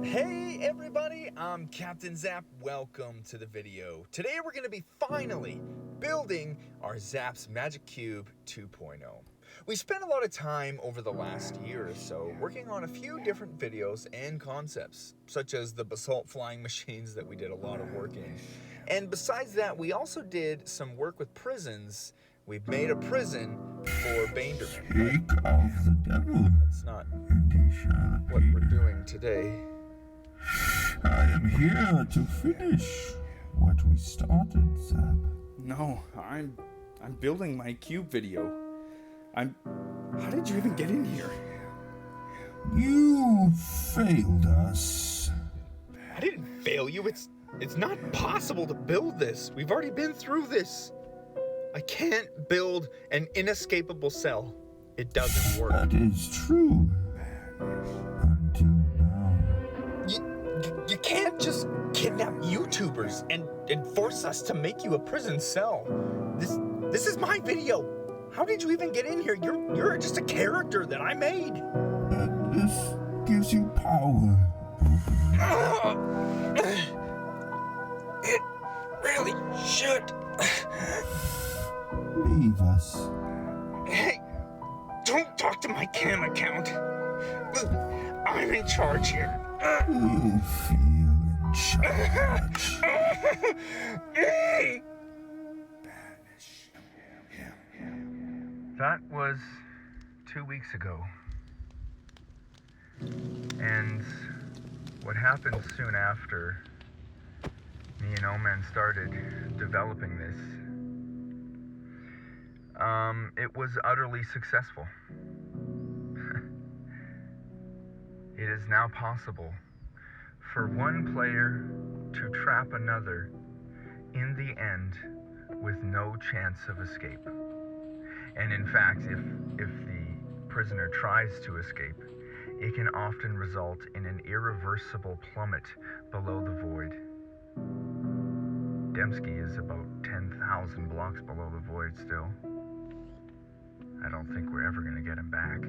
Hey everybody, I'm Captnzap. Welcome to the video. Today we're going to be finally building our Zaps Magic Cube 2.0. We spent a lot of time over the last year or so working on a few different videos and concepts, such as the basalt flying machines that we did a lot of work in. And besides that, we also did some work with prisons. We've made a prison for Banderman. Take of the devil. That's not what we're doing today. I am here to finish what we started, Zap. No, I'm building my cube video. How did you even get in here? You failed us. I didn't fail you. It's not possible to build this. We've already been through this. I can't build an inescapable cell. It doesn't work. That is true. Until now. You can't just kidnap YouTubers and force us to make you a prison cell. This is my video. How did you even get in here? You're just a character that I made. And this gives you power. It really should. Leave us. Hey, don't talk to my cam account. I'm in charge here. You feel in charge. Banish. That was 2 weeks ago. And what happened soon after me and Omans started developing this, it was utterly successful. It is now possible for one player to trap another in the end with no chance of escape. And in fact, if the prisoner tries to escape, it can often result in an irreversible plummet below the void. Dembski is about 10,000 blocks below the void still. I don't think we're ever going to get him back.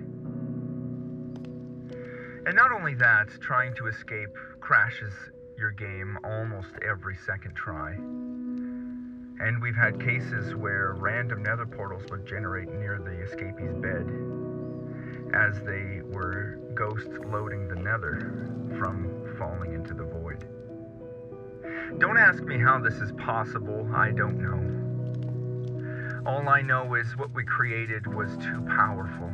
And not only that, trying to escape crashes your game almost every second try. And we've had cases where random nether portals would generate near the escapee's bed as they were ghost loading the nether from falling into the void. Don't ask me how this is possible, I don't know. All I know is what we created was too powerful.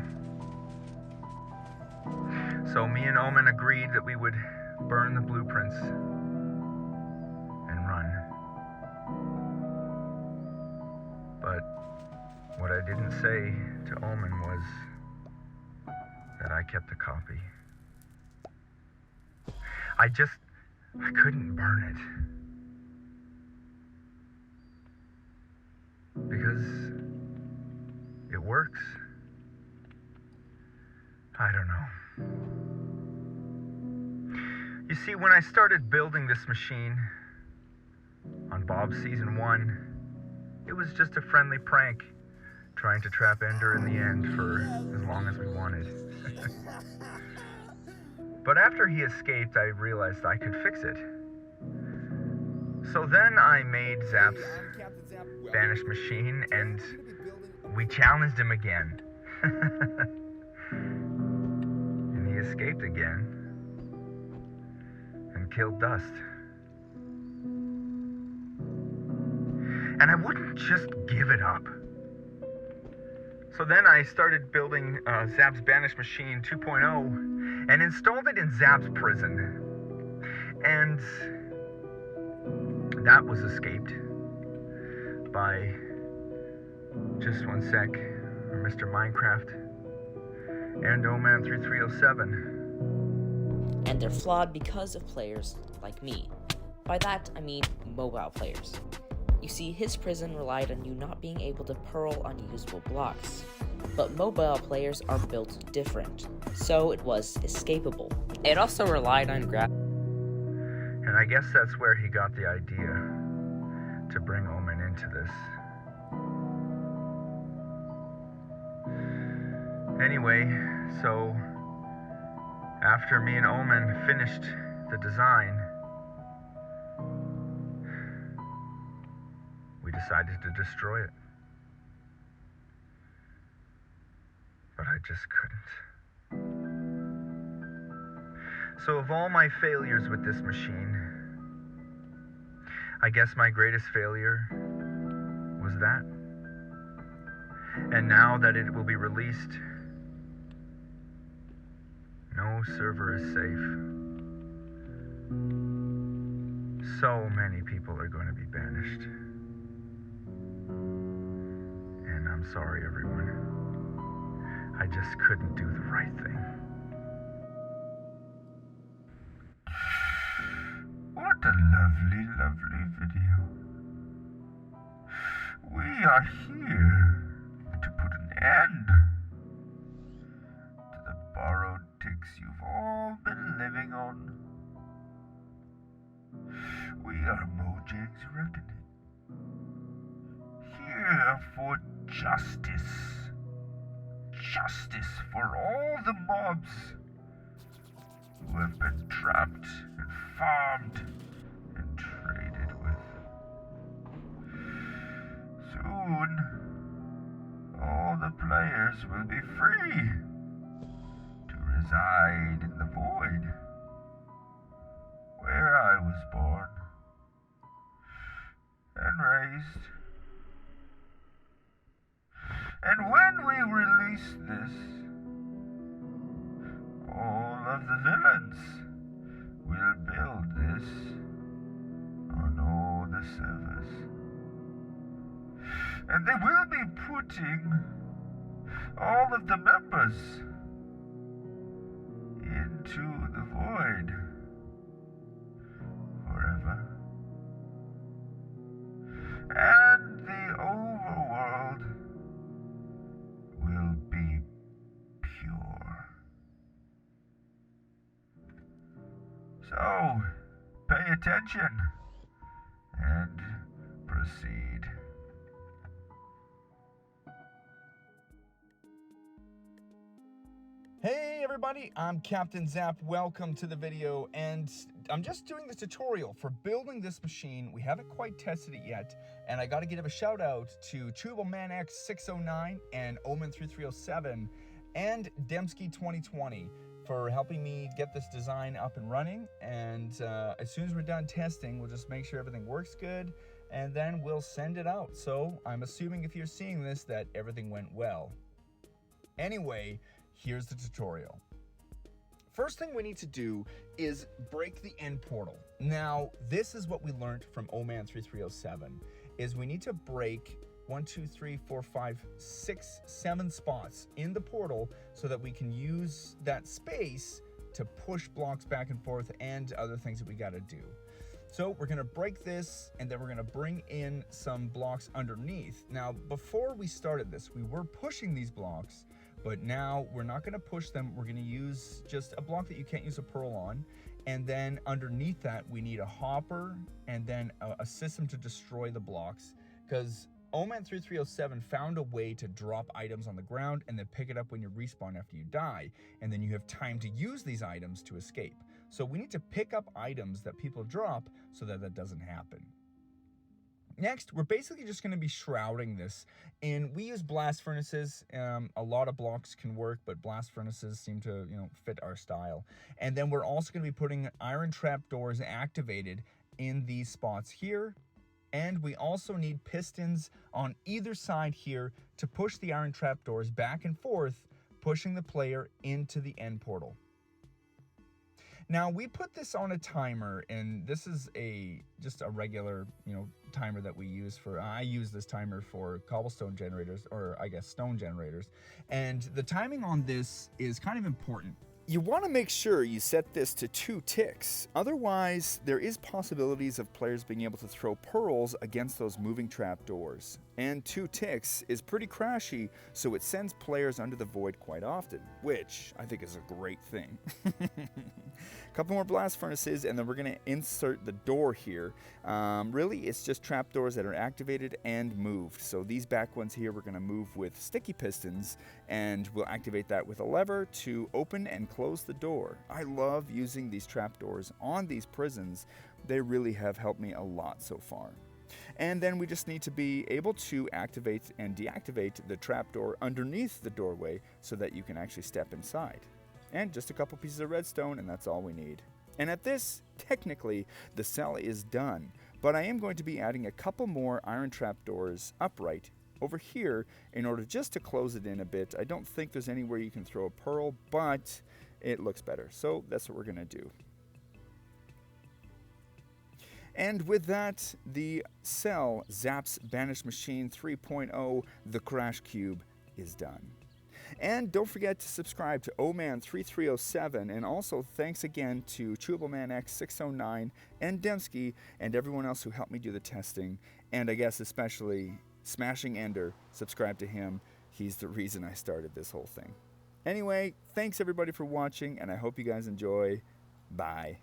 So me and Oman agreed that we would burn the blueprints and run. But what I didn't say to Oman was that I kept a copy. I couldn't burn it. Because it works. I don't know. You see, when I started building this machine on Bob's Season 1, it was just a friendly prank, trying to trap Ender in the end for as long as we wanted. But after he escaped, I realized I could fix it. So then I made Zap's Banish machine, and we challenged him again. And he escaped again and killed Dust. And I wouldn't just give it up. So then I started building Zap's Banish Machine 2.0 and installed it in Zap's prison. And that was escaped by, just one sec, Mr. Minecraft and Oman 3307. And they're flawed because of players like me. By that, I mean mobile players. You see, his prison relied on you not being able to pearl unusable blocks. But mobile players are built different, so it was escapable. It also relied on And I guess that's where he got the idea to bring Oman into this. Anyway, so after me and Oman finished the design, we decided to destroy it. But I just couldn't. So of all my failures with this machine, I guess my greatest failure was that. And now that it will be released, no server is safe. So many people are going to be banished. And I'm sorry, everyone. I just couldn't do the right thing. What a lovely, lovely video. We are here to put an end to the borrowed ticks you've all been living on. We are Mojang's Reckoning. Here for justice. Justice for all the mobs who have been trapped and farmed and traded with. Soon, all the players will be free to reside in the void where I was born and raised. And when we release this, all of the villains will build this on all the servers. And they will be putting all of the members into the void forever. And the overworld will be pure. So, pay attention and proceed. Hey everybody, I'm Captnzap. Welcome to the video, and I'm just doing this tutorial for building this machine. We haven't quite tested it yet, and I gotta give a shout out to ChubaManX609 and Oman3307 and Demsky2020 for helping me get this design up and running. And as soon as we're done testing, we'll just make sure everything works good, and then we'll send it out. So I'm assuming if you're seeing this that everything went well. Anyway, here's the tutorial. First thing we need to do is break the end portal. Now, this is what we learned from Oman3307, is we need to break 1, 2, 3, 4, 5, 6, 7 spots in the portal so that we can use that space to push blocks back and forth and other things that we gotta do. So we're gonna break this, and then we're gonna bring in some blocks underneath. Now, before we started this, we were pushing these blocks, but now we're not gonna push them. We're gonna use just a block that you can't use a pearl on. And then underneath that, we need a hopper and then a system to destroy the blocks, because Oman3307 found a way to drop items on the ground and then pick it up when you respawn after you die. And then you have time to use these items to escape. So we need to pick up items that people drop so that that doesn't happen. Next, we're basically just going to be shrouding this, and we use blast furnaces. A lot of blocks can work, but blast furnaces seem to, fit our style. And then we're also going to be putting iron trap doors activated in these spots here. And we also need pistons on either side here to push the iron trap doors back and forth, pushing the player into the end portal. Now, we put this on a timer, and this is just a regular, timer that we use for, I use this timer for cobblestone generators, or I guess stone generators. And the timing on this is kind of important. You want to make sure you set this to 2 ticks. Otherwise, there is possibilities of players being able to throw pearls against those moving trap doors. And 2 ticks is pretty crashy, so it sends players under the void quite often, which I think is a great thing. Couple more blast furnaces, and then we're going to insert the door here. Really, it's just trapdoors that are activated and moved. So these back ones here, we're going to move with sticky pistons, and we'll activate that with a lever to open and close the door. I love using these trapdoors on these prisons. They really have helped me a lot so far. And then we just need to be able to activate and deactivate the trapdoor underneath the doorway so that you can actually step inside. And just a couple pieces of redstone, and that's all we need. And at this, technically, the cell is done, but I am going to be adding a couple more iron trapdoors upright over here in order just to close it in a bit. I don't think there's anywhere you can throw a pearl, but it looks better, so that's what we're going to do. And with that, the cell Zaps Banish Machine 3.0, the Crash Cube, is done. And don't forget to subscribe to Oman3307, and also thanks again to ChewableManX609 and Dembski and everyone else who helped me do the testing, and I guess especially Smashingender. Subscribe to him. He's the reason I started this whole thing. Anyway, thanks everybody for watching, and I hope you guys enjoy. Bye.